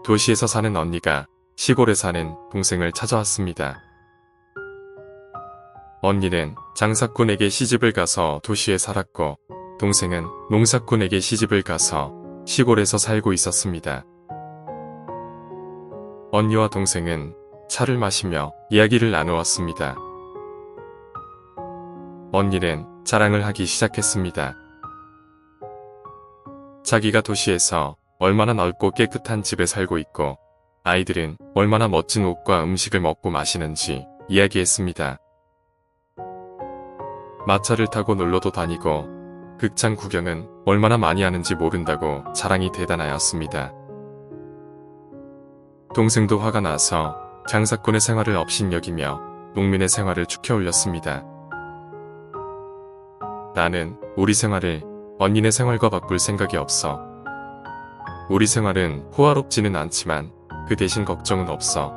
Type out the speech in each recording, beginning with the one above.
도시에서 사는 언니가 시골에 사는 동생을 찾아왔습니다. 언니는 장사꾼에게 시집을 가서 도시에 살았고 동생은 농사꾼에게 시집을 가서 시골에서 살고 있었습니다. 언니와 동생은 차를 마시며 이야기를 나누었습니다. 언니는 자랑을 하기 시작했습니다. 자기가 도시에서 얼마나 넓고 깨끗한 집에 살고 있고 아이들은 얼마나 멋진 옷과 음식을 먹고 마시는지 이야기했습니다. 마차를 타고 놀러도 다니고 극장 구경은 얼마나 많이 하는지 모른다고 자랑이 대단하였습니다. 동생도 화가 나서 장사꾼의 생활을 업신여기며 농민의 생활을 축혀올렸습니다. 나는 우리 생활을 언니네 생활과 바꿀 생각이 없어. 우리 생활은 호화롭지는 않지만 그 대신 걱정은 없어.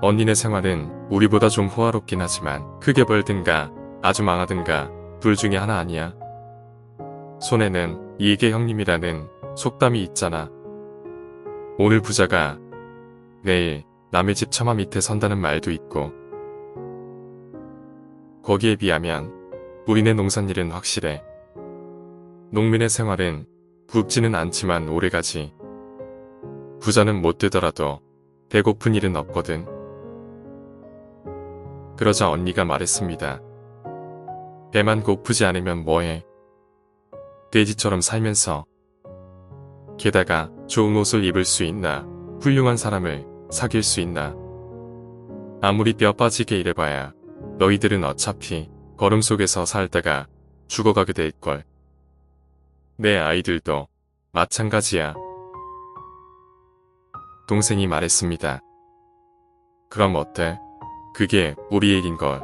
언니네 생활은 우리보다 좀 호화롭긴 하지만 크게 벌든가 아주 망하든가 둘 중에 하나 아니야. 손에는 이익의 형님이라는 속담이 있잖아. 오늘 부자가 내일 남의 집 처마 밑에 선다는 말도 있고 거기에 비하면 우리네 농산일은 확실해. 농민의 생활은 굵지는 않지만 오래가지. 부자는 못 되더라도 배고픈 일은 없거든. 그러자 언니가 말했습니다. 배만 고프지 않으면 뭐해. 돼지처럼 살면서. 게다가 좋은 옷을 입을 수 있나, 훌륭한 사람을 사귈 수 있나. 아무리 뼈 빠지게 일해봐야 너희들은 어차피 걸음 속에서 살다가 죽어가게 될걸. 내 아이들도 마찬가지야. 동생이 말했습니다. 그럼 어때? 그게 우리 얘긴걸.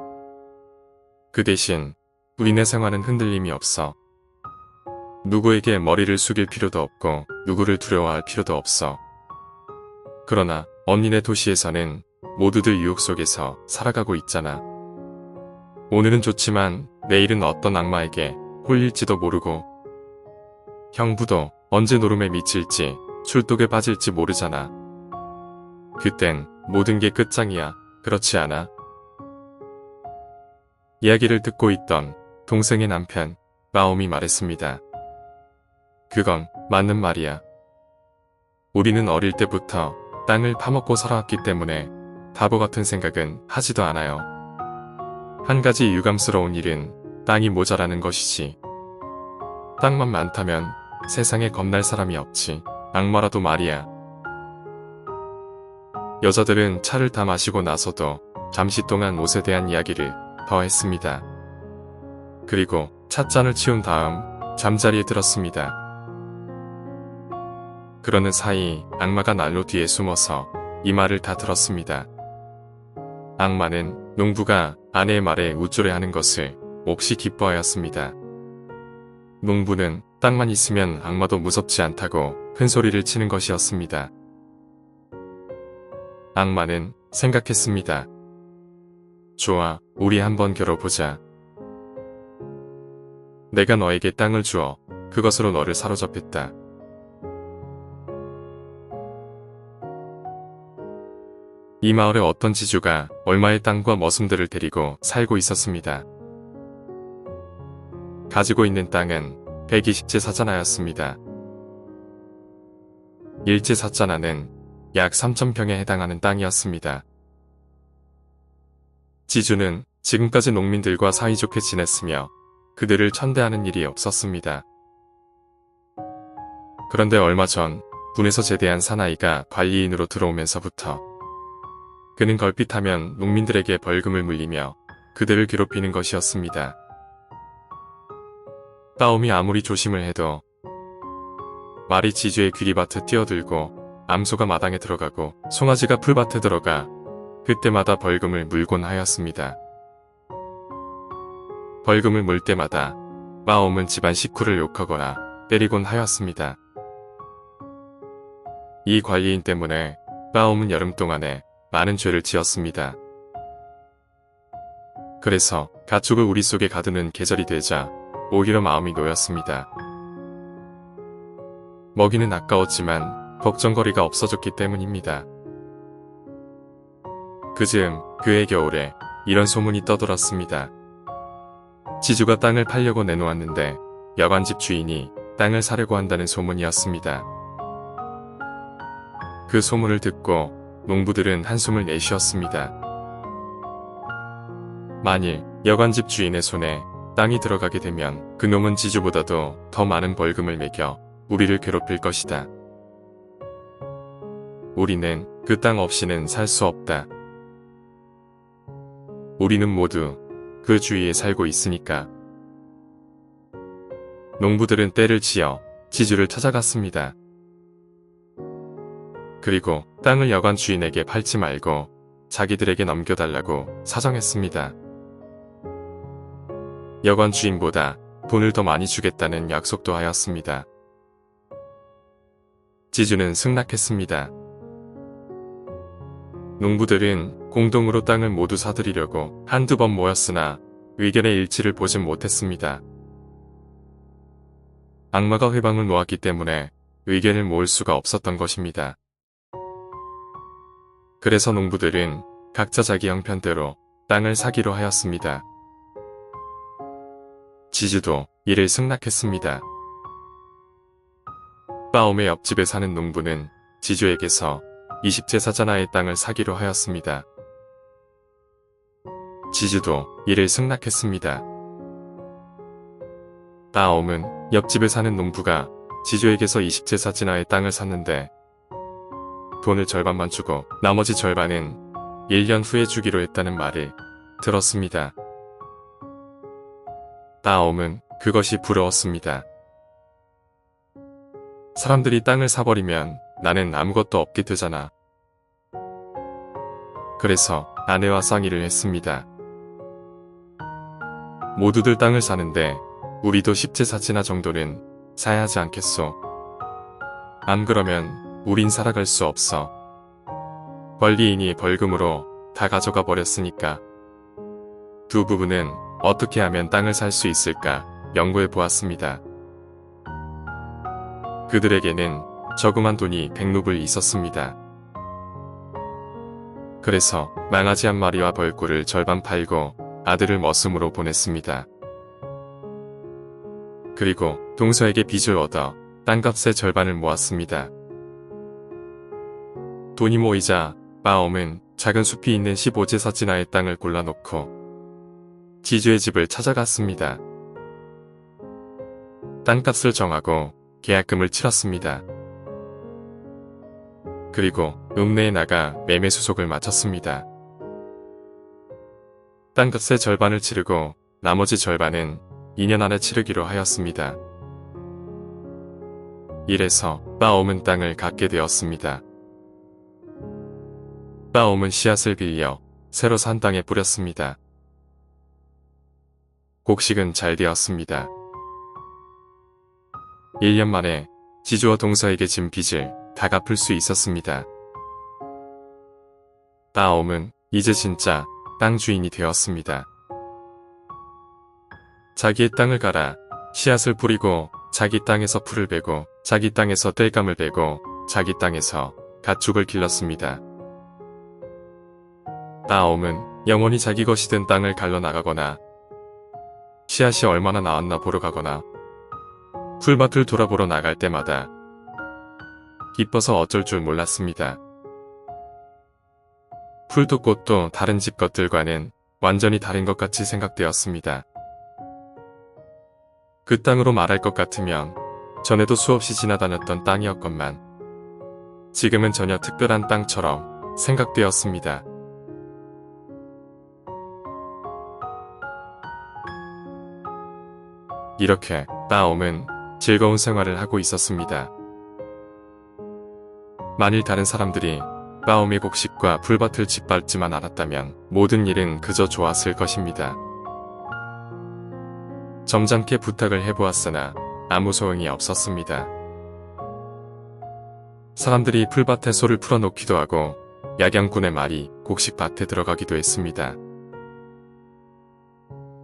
그 대신 우리네 생활은 흔들림이 없어. 누구에게 머리를 숙일 필요도 없고 누구를 두려워할 필요도 없어. 그러나 언니네 도시에서는 모두들 유혹 속에서 살아가고 있잖아. 오늘은 좋지만 내일은 어떤 악마에게 홀릴지도 모르고 형부도 언제 노름에 미칠지 술독에 빠질지 모르잖아. 그땐 모든 게 끝장이야. 그렇지 않아? 이야기를 듣고 있던 동생의 남편 마옴이 말했습니다. 그건 맞는 말이야. 우리는 어릴 때부터 땅을 파먹고 살아왔기 때문에 바보 같은 생각은 하지도 않아요. 한 가지 유감스러운 일은 땅이 모자라는 것이지. 땅만 많다면 세상에 겁날 사람이 없지. 악마라도 말이야. 여자들은 차를 다 마시고 나서도 잠시 동안 옷에 대한 이야기를 더 했습니다. 그리고 찻잔을 치운 다음 잠자리에 들었습니다. 그러는 사이 악마가 난로 뒤에 숨어서 이 말을 다 들었습니다. 악마는 농부가 아내의 말에 우쭐해하는 것을 몹시 기뻐하였습니다. 농부는 땅만 있으면 악마도 무섭지 않다고 큰 소리를 치는 것이었습니다. 악마는 생각했습니다. 좋아, 우리 한번 겨뤄보자. 내가 너에게 땅을 주어 그것으로 너를 사로잡겠다. 이 마을에 어떤 지주가 얼마의 땅과 머슴들을 데리고 살고 있었습니다. 가지고 있는 땅은 120제 사자나였습니다. 1제 사자나는 약 3,000평에 해당하는 땅이었습니다. 지주는 지금까지 농민들과 사이좋게 지냈으며 그들을 천대하는 일이 없었습니다. 그런데 얼마 전 군에서 제대한 사나이가 관리인으로 들어오면서부터 그는 걸핏하면 농민들에게 벌금을 물리며 그들을 괴롭히는 것이었습니다. 따옴이 아무리 조심을 해도 말이 지주의 귀리밭에 뛰어들고 암소가 마당에 들어가고 송아지가 풀밭에 들어가 그때마다 벌금을 물곤 하였습니다. 벌금을 물 때마다 마옴은 집안 식구를 욕하거나 때리곤 하였습니다. 이 관리인 때문에 마옴은 여름 동안에 많은 죄를 지었습니다. 그래서 가축을 우리 속에 가두는 계절이 되자 오히려 마음이 놓였습니다. 먹이는 아까웠지만 걱정거리가 없어졌기 때문입니다. 그즈음 그해 겨울에 이런 소문이 떠돌았습니다. 지주가 땅을 팔려고 내놓았는데 여관집 주인이 땅을 사려고 한다는 소문이었습니다. 그 소문을 듣고 농부들은 한숨을 내쉬었습니다. 만일 여관집 주인의 손에 땅이 들어가게 되면 그놈은 지주보다도 더 많은 벌금을 매겨 우리를 괴롭힐 것이다. 우리는 그 땅 없이는 살 수 없다. 우리는 모두 그 주위에 살고 있으니까. 농부들은 떼를 지어 지주를 찾아갔습니다. 그리고 땅을 여관 주인에게 팔지 말고 자기들에게 넘겨달라고 사정했습니다. 여관 주인보다 돈을 더 많이 주겠다는 약속도 하였습니다. 지주는 승낙했습니다. 농부들은 공동으로 땅을 모두 사들이려고 한두 번 모였으나 의견의 일치를 보진 못했습니다. 악마가 회방을 놓았기 때문에 의견을 모을 수가 없었던 것입니다. 그래서 농부들은 각자 자기 형편대로 땅을 사기로 하였습니다. 지주도 이를 승낙했습니다. 빠옴의 옆집에 사는 농부는 지주에게서 20제사자나의 땅을 사기로 하였습니다. 지주도 이를 승낙했습니다. 빠옴은 옆집에 사는 농부가 지주에게서 20제사지나의 땅을 샀는데 돈을 절반만 주고 나머지 절반은 1년 후에 주기로 했다는 말을 들었습니다. 빠옴은 그것이 부러웠습니다. 사람들이 땅을 사버리면 나는 아무것도 없게 되잖아. 그래서 아내와 상의를 했습니다. 모두들 땅을 사는데 우리도 10제사지나 정도는 사야 하지 않겠소? 안 그러면 우린 살아갈 수 없어. 권리인이 벌금으로 다 가져가 버렸으니까. 두 부부는 어떻게 하면 땅을 살 수 있을까 연구해 보았습니다. 그들에게는 저금한 돈이 100루블 있었습니다. 그래서 망아지 한 마리와 벌꿀을 절반 팔고 아들을 머슴으로 보냈습니다. 그리고 동서에게 빚을 얻어 땅값의 절반을 모았습니다. 돈이 모이자 빠옴은 작은 숲이 있는 15제사지나의 땅을 골라놓고 지주의 집을 찾아갔습니다. 땅값을 정하고 계약금을 치렀습니다. 그리고 읍내에 나가 매매 수속을 마쳤습니다. 땅값의 절반을 치르고 나머지 절반은 2년 안에 치르기로 하였습니다. 이래서 빠옴은 땅을 갖게 되었습니다. 빠옴은 씨앗을 빌려 새로 산 땅에 뿌렸습니다. 곡식은 잘 되었습니다. 1년 만에 지주와 동서에게 진 빚을 다 갚을 수 있었습니다. 빠옴은 이제 진짜 땅 주인이 되었습니다. 자기의 땅을 갈아 씨앗을 뿌리고 자기 땅에서 풀을 베고 자기 땅에서 땔감을 베고 자기 땅에서 가축을 길렀습니다. 빠옴은 영원히 자기 것이 된 땅을 갈라나가거나 씨앗이 얼마나 나왔나 보러 가거나 풀밭을 돌아보러 나갈 때마다 기뻐서 어쩔 줄 몰랐습니다. 풀도 꽃도 다른 집 것들과는 완전히 다른 것 같이 생각되었습니다. 그 땅으로 말할 것 같으면 전에도 수없이 지나다녔던 땅이었건만 지금은 전혀 특별한 땅처럼 생각되었습니다. 이렇게 빠옴은 즐거운 생활을 하고 있었습니다. 만일 다른 사람들이 빠옴의 곡식과 풀밭을 짓밟지만 않았다면 모든 일은 그저 좋았을 것입니다. 점잖게 부탁을 해보았으나 아무 소용이 없었습니다. 사람들이 풀밭에 소를 풀어놓기도 하고 약양꾼의 말이 곡식밭에 들어가기도 했습니다.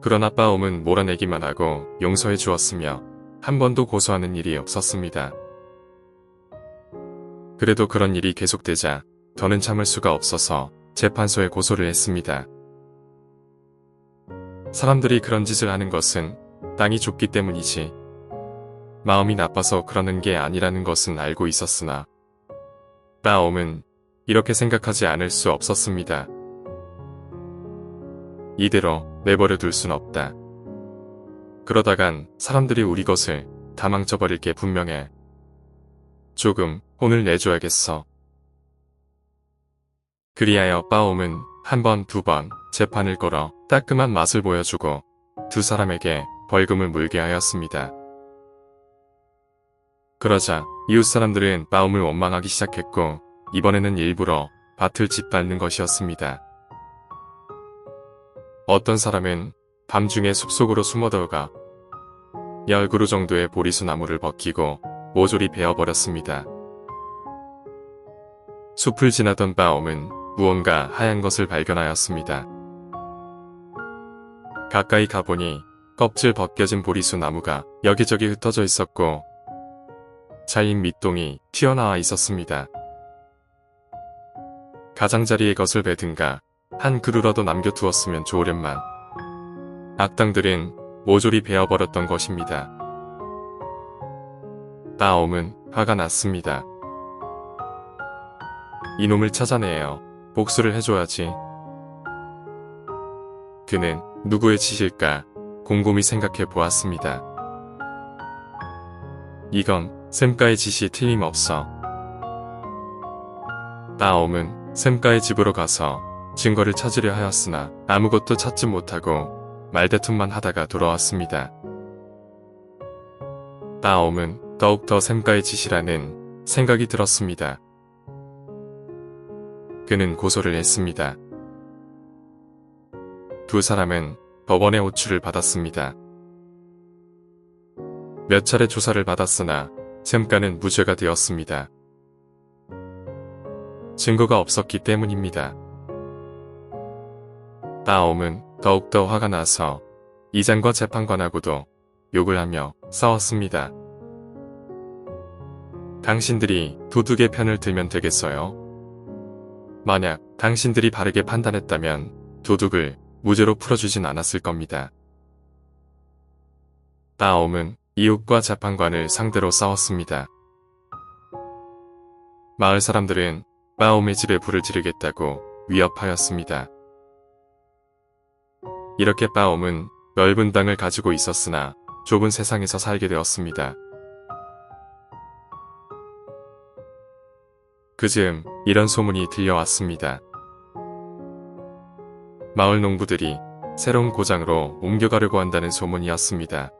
그러나 빠옴은 몰아내기만 하고 용서해 주었으며 한 번도 고소하는 일이 없었습니다. 그래도 그런 일이 계속되자 더는 참을 수가 없어서 재판소에 고소를 했습니다. 사람들이 그런 짓을 하는 것은 땅이 좁기 때문이지 마음이 나빠서 그러는 게 아니라는 것은 알고 있었으나 빠옴은 이렇게 생각하지 않을 수 없었습니다. 이대로 내버려 둘 순 없다. 그러다간 사람들이 우리 것을 다 망쳐버릴 게 분명해. 조금 혼을 내줘야겠어. 그리하여 빠옴은 한 번, 두 번 재판을 걸어 따끔한 맛을 보여주고 두 사람에게 벌금을 물게 하였습니다. 그러자 이웃 사람들은 빠옴을 원망하기 시작했고 이번에는 일부러 밭을 짓밟는 것이었습니다. 어떤 사람은 밤중에 숲속으로 숨어들어가 10그루 정도의 보리수 나무를 벗기고 모조리 베어버렸습니다. 숲을 지나던 빠옴은 무언가 하얀 것을 발견하였습니다. 가까이 가보니 껍질 벗겨진 보리수 나무가 여기저기 흩어져 있었고 잘린 밑동이 튀어나와 있었습니다. 가장자리에 것을 베든가 한 그루라도 남겨두었으면 좋으련만 악당들은 모조리 베어버렸던 것입니다. 빠옴은 화가 났습니다. 이놈을 찾아내어 복수를 해줘야지. 그는 누구의 짓일까 곰곰이 생각해 보았습니다. 이건 샘가의 짓이 틀림없어. 빠옴은 샘가의 집으로 가서 증거를 찾으려 하였으나 아무것도 찾지 못하고 말다툼만 하다가 돌아왔습니다. 빠옴은 더욱더 샘가의 짓이라는 생각이 들었습니다. 그는 고소를 했습니다. 두 사람은 법원의 호출을 받았습니다. 몇 차례 조사를 받았으나 샘가는 무죄가 되었습니다. 증거가 없었기 때문입니다. 빠옴은 더욱더 화가 나서 이장과 재판관하고도 욕을 하며 싸웠습니다. 당신들이 도둑의 편을 들면 되겠어요? 만약 당신들이 바르게 판단했다면 도둑을 무죄로 풀어주진 않았을 겁니다. 빠옴은 이웃과 재판관을 상대로 싸웠습니다. 마을 사람들은 빠옴의 집에 불을 지르겠다고 위협하였습니다. 이렇게 빠옴은 넓은 땅을 가지고 있었으나 좁은 세상에서 살게 되었습니다. 그즈음 이런 소문이 들려왔습니다. 마을 농부들이 새로운 고장으로 옮겨가려고 한다는 소문이었습니다.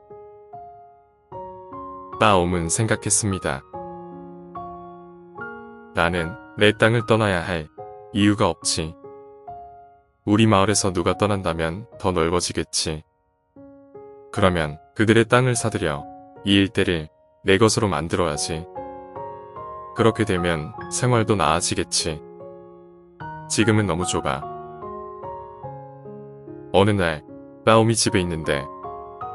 빠옴은 생각했습니다. 나는 내 땅을 떠나야 할 이유가 없지. 우리 마을에서 누가 떠난다면 더 넓어지겠지. 그러면 그들의 땅을 사들여 이 일대를 내 것으로 만들어야지. 그렇게 되면 생활도 나아지겠지. 지금은 너무 좁아. 어느 날 빠옴이 집에 있는데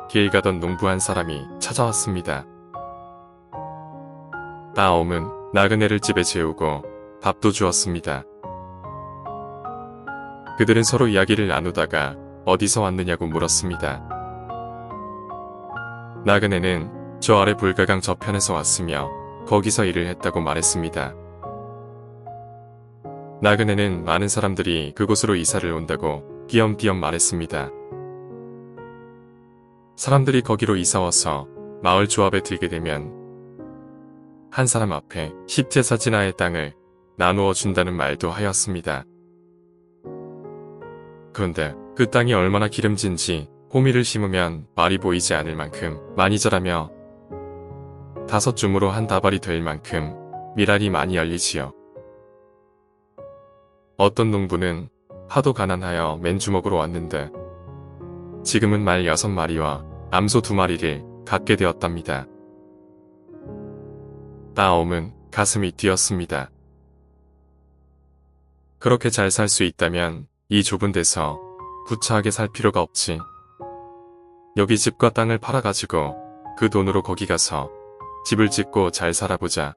길 가던 농부 한 사람이 찾아왔습니다. 빠옴은 나그네를 집에 재우고 밥도 주었습니다. 그들은 서로 이야기를 나누다가 어디서 왔느냐고 물었습니다. 나그네는 저 아래 불가강 저편에서 왔으며 거기서 일을 했다고 말했습니다. 나그네는 많은 사람들이 그곳으로 이사를 온다고 띄엄띄엄 말했습니다. 사람들이 거기로 이사와서 마을 조합에 들게 되면 한 사람 앞에 10제사 지나의 땅을 나누어 준다는 말도 하였습니다. 그런데 그 땅이 얼마나 기름진지 호미를 심으면 말이 보이지 않을 만큼 많이 자라며 5줌으로 한 다발이 될 만큼 밀알이 많이 열리지요. 어떤 농부는 하도 가난하여 맨주먹으로 왔는데 지금은 말 6마리와 암소 2마리를 갖게 되었답니다. 빠옴은 가슴이 뛰었습니다. 그렇게 잘 살 수 있다면 이 좁은 데서 구차하게 살 필요가 없지. 여기 집과 땅을 팔아가지고 그 돈으로 거기 가서 집을 짓고 잘 살아보자.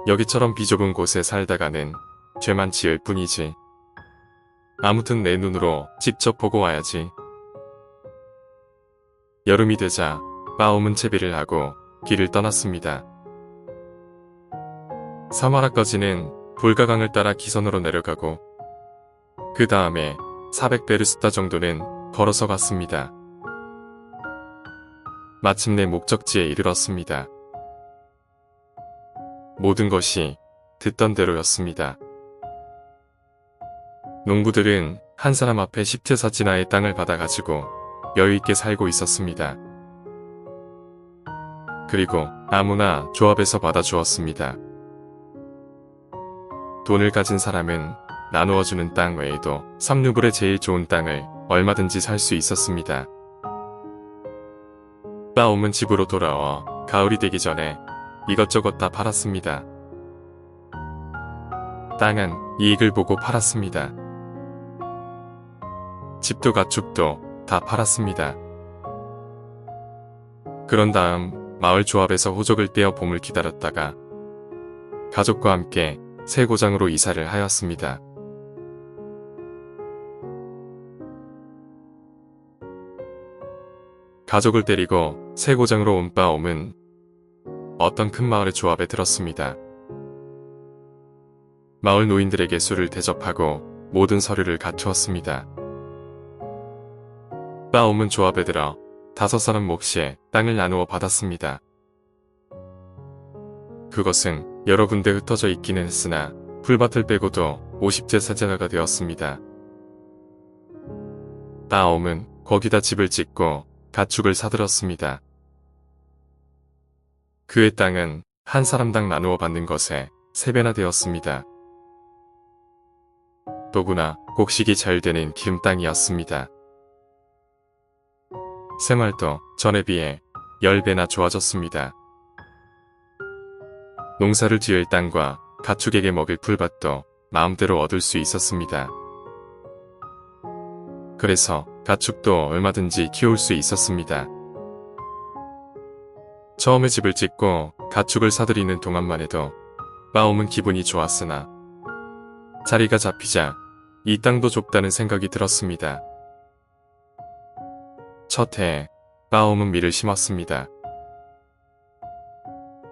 여기처럼 비좁은 곳에 살다가는 죄만 지을 뿐이지. 아무튼 내 눈으로 직접 보고 와야지. 여름이 되자 빠옴은 채비를 하고 길을 떠났습니다. 사마라까지는 불가강을 따라 기선으로 내려가고 그 다음에 400베르스타 정도는 걸어서 갔습니다. 마침내 목적지에 이르렀습니다. 모든 것이 듣던 대로였습니다. 농부들은 한 사람 앞에 10제사지나의 땅을 받아가지고 여유있게 살고 있었습니다. 그리고 아무나 조합에서 받아주었습니다. 돈을 가진 사람은 나누어주는 땅 외에도 삼루불에 제일 좋은 땅을 얼마든지 살 수 있었습니다. 빠옴은 집으로 돌아와 가을이 되기 전에 이것저것 다 팔았습니다. 땅은 이익을 보고 팔았습니다. 집도 가축도 다 팔았습니다. 그런 다음 마을 조합에서 호적을 떼어 봄을 기다렸다가 가족과 함께 새 고장으로 이사를 하였습니다. 가족을 데리고 새 고장으로 온 빠옴은 어떤 큰 마을의 조합에 들었습니다. 마을 노인들에게 술을 대접하고 모든 서류를 갖추었습니다. 빠옴은 조합에 들어 5사람 몫의 땅을 나누어 받았습니다. 그것은 여러 군데 흩어져 있기는 했으나 풀밭을 빼고도 50제사제가가 되었습니다. 빠옴은 거기다 집을 짓고 가축을 사들었습니다. 그의 땅은 한 사람당 나누어 받는 것에 3배나 되었습니다. 더구나 곡식이 잘 되는 기름 땅이었습니다. 생활도 전에 비해 10배나 좋아졌습니다. 농사를 지을 땅과 가축에게 먹일 풀밭도 마음대로 얻을 수 있었습니다. 그래서 가축도 얼마든지 키울 수 있었습니다. 처음에 집을 짓고 가축을 사들이는 동안만 해도 빠옴은 기분이 좋았으나 자리가 잡히자 이 땅도 좁다는 생각이 들었습니다. 첫 해에 빠옴은 밀을 심었습니다.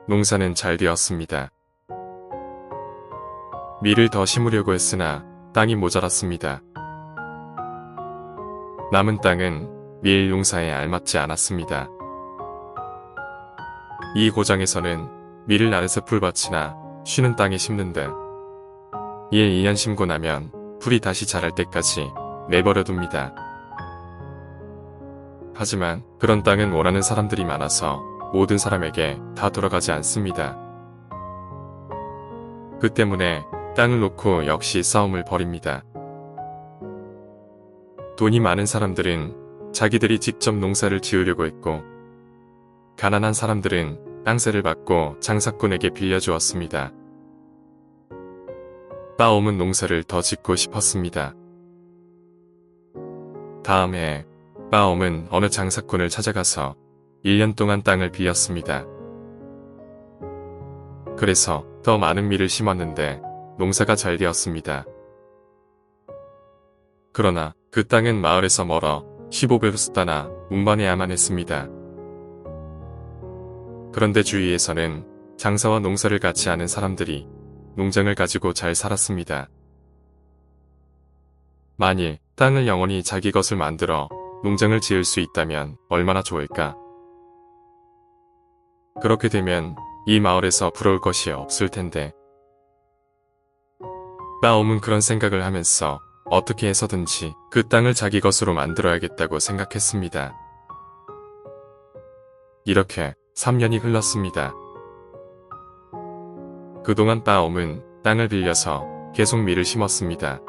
농사는 잘 되었습니다. 밀을 더 심으려고 했으나 땅이 모자랐습니다. 남은 땅은 밀 농사에 알맞지 않았습니다. 이 고장에서는 밀을 나르서 풀밭이나 쉬는 땅에 심는 등 1, 2년 심고 나면 풀이 다시 자랄 때까지 내버려 둡니다. 하지만 그런 땅은 원하는 사람들이 많아서 모든 사람에게 다 돌아가지 않습니다. 그 때문에 땅을 놓고 역시 싸움을 벌입니다. 돈이 많은 사람들은 자기들이 직접 농사를 지으려고 했고 가난한 사람들은 땅세를 받고 장사꾼에게 빌려주었습니다. 빠옴은 농사를 더 짓고 싶었습니다. 다음 해 빠옴은 어느 장사꾼을 찾아가서 1년 동안 땅을 빌렸습니다. 그래서 더 많은 밀을 심었는데 농사가 잘 되었습니다. 그러나 그 땅은 마을에서 멀어 15베르스타나 운반해야만 했습니다. 그런데 주위에서는 장사와 농사를 같이 하는 사람들이 농장을 가지고 잘 살았습니다. 만일 땅을 영원히 자기 것을 만들어 농장을 지을 수 있다면 얼마나 좋을까? 그렇게 되면 이 마을에서 부러울 것이 없을 텐데. 빠옴은 그런 생각을 하면서 어떻게 해서든지 그 땅을 자기 것으로 만들어야겠다고 생각했습니다. 이렇게 3년이 흘렀습니다. 그동안 빠옴은 땅을 빌려서 계속 밀을 심었습니다.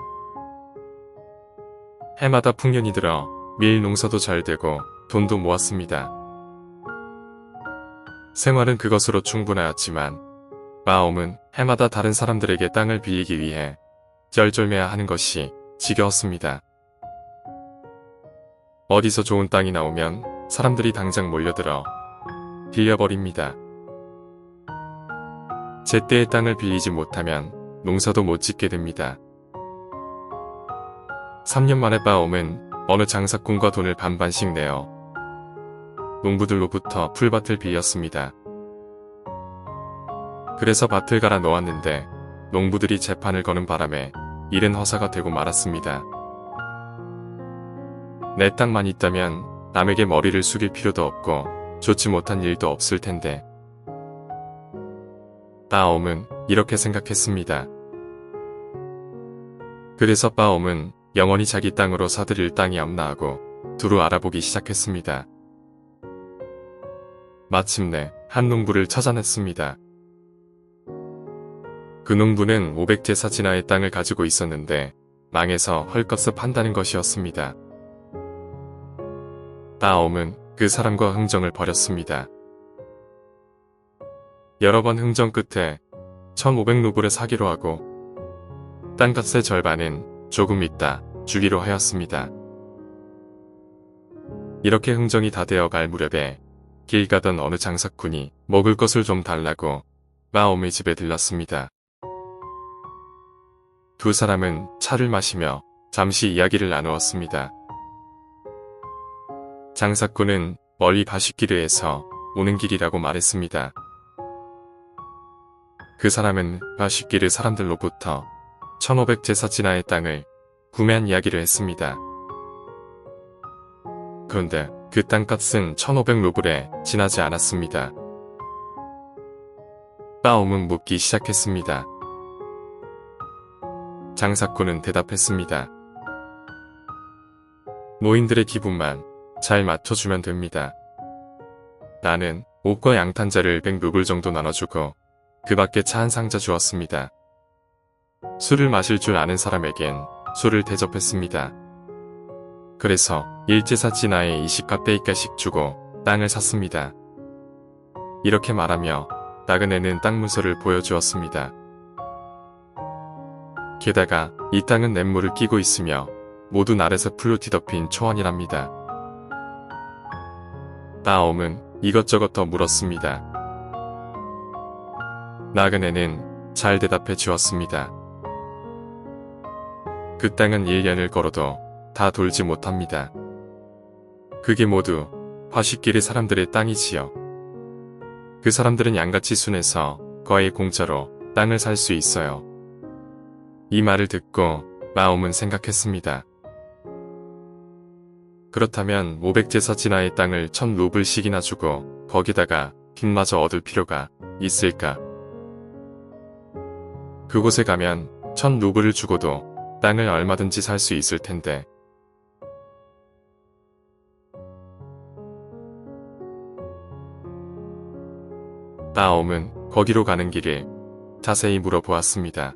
해마다 풍년이 들어 밀 농사도 잘 되고 돈도 모았습니다. 생활은 그것으로 충분하였지만 빠옴은 해마다 다른 사람들에게 땅을 빌리기 위해 쩔쩔매야 하는 것이 지겨웠습니다. 어디서 좋은 땅이 나오면 사람들이 당장 몰려들어 빌려버립니다. 제때의 땅을 빌리지 못하면 농사도 못 짓게 됩니다. 3년 만에 빠옴은 어느 장사꾼과 돈을 반반씩 내어 농부들로부터 풀밭을 빌렸습니다. 그래서 밭을 갈아 놓았는데 농부들이 재판을 거는 바람에 일은 허사가 되고 말았습니다. 내 땅만 있다면 남에게 머리를 숙일 필요도 없고 좋지 못한 일도 없을 텐데. 빠옴은 이렇게 생각했습니다. 그래서 빠옴은 영원히 자기 땅으로 사들일 땅이 없나 하고 두루 알아보기 시작했습니다. 마침내 한 농부를 찾아냈습니다. 그 농부는 500제사 진화의 땅을 가지고 있었는데 망해서 헐값을 판다는 것이었습니다. 빠옴은 그 사람과 흥정을 벌였습니다. 여러 번 흥정 끝에 1500루블에 사기로 하고 땅값의 절반은 조금 있다 주기로 하였습니다. 이렇게 흥정이 다 되어갈 무렵에 길 가던 어느 장사꾼이 먹을 것을 좀 달라고 빠옴의 집에 들렀습니다. 두 사람은 차를 마시며 잠시 이야기를 나누었습니다. 장사꾼은 멀리 바시기르에서 오는 길이라고 말했습니다. 그 사람은 바시기르 사람들로부터 1500제사 진화의 땅을 구매한 이야기를 했습니다. 그런데 그 땅값은 1500루블에 지나지 않았습니다. 빠옴은 묻기 시작했습니다. 장사꾼은 대답했습니다. 노인들의 기분만 잘 맞춰주면 됩니다. 나는 옷과 양탄자를 100루블 정도 나눠주고 그 밖에 차 한 상자 주었습니다. 술을 마실 줄 아는 사람에겐 술을 대접했습니다. 그래서 1제사 진화에 20가페이까씩 주고 땅을 샀습니다. 이렇게 말하며 나그네는 땅 문서를 보여주었습니다. 게다가 이 땅은 냇물을 끼고 있으며 모두 날에서 풀로 뒤덮인 초원이랍니다. 빠옴은 이것저것 더 물었습니다. 나그네는 잘 대답해 주었습니다. 그 땅은 1년을 걸어도 다 돌지 못합니다. 그게 모두 바시기르 사람들의 땅이지요. 그 사람들은 양같이 순해서 거의 공짜로 땅을 살 수 있어요. 이 말을 듣고 빠옴은 생각했습니다. 그렇다면 500제사 진화의 땅을 1000루블씩이나 주고 거기다가 빚마저 얻을 필요가 있을까? 그곳에 가면 1000루블을 주고도 땅을 얼마든지 살 수 있을 텐데. 빠옴은 거기로 가는 길을 자세히 물어보았습니다.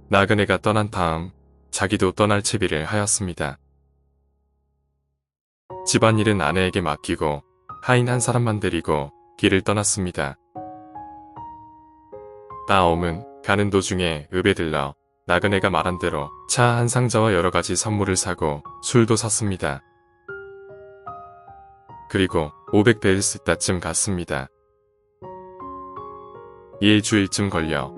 나그네가 떠난 다음 자기도 떠날 채비를 하였습니다. 집안일은 아내에게 맡기고 하인 한 사람만 데리고 길을 떠났습니다. 빠옴은 가는 도중에 읍에 들러 나그네가 말한 대로 차 한 상자와 여러 가지 선물을 사고 술도 샀습니다. 그리고 500베르스타쯤 갔습니다. 일주일쯤 걸려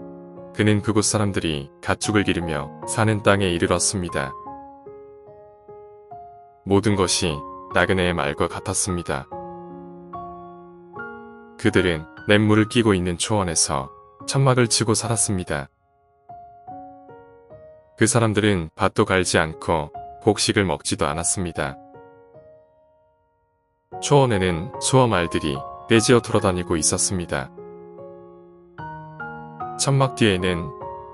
그는 그곳 사람들이 가축을 기르며 사는 땅에 이르렀습니다. 모든 것이 나그네의 말과 같았습니다. 그들은 냇물을 끼고 있는 초원에서 천막을 치고 살았습니다. 그 사람들은 밭도 갈지 않고 곡식을 먹지도 않았습니다. 초원에는 소와 말들이 떼지어 돌아다니고 있었습니다. 천막 뒤에는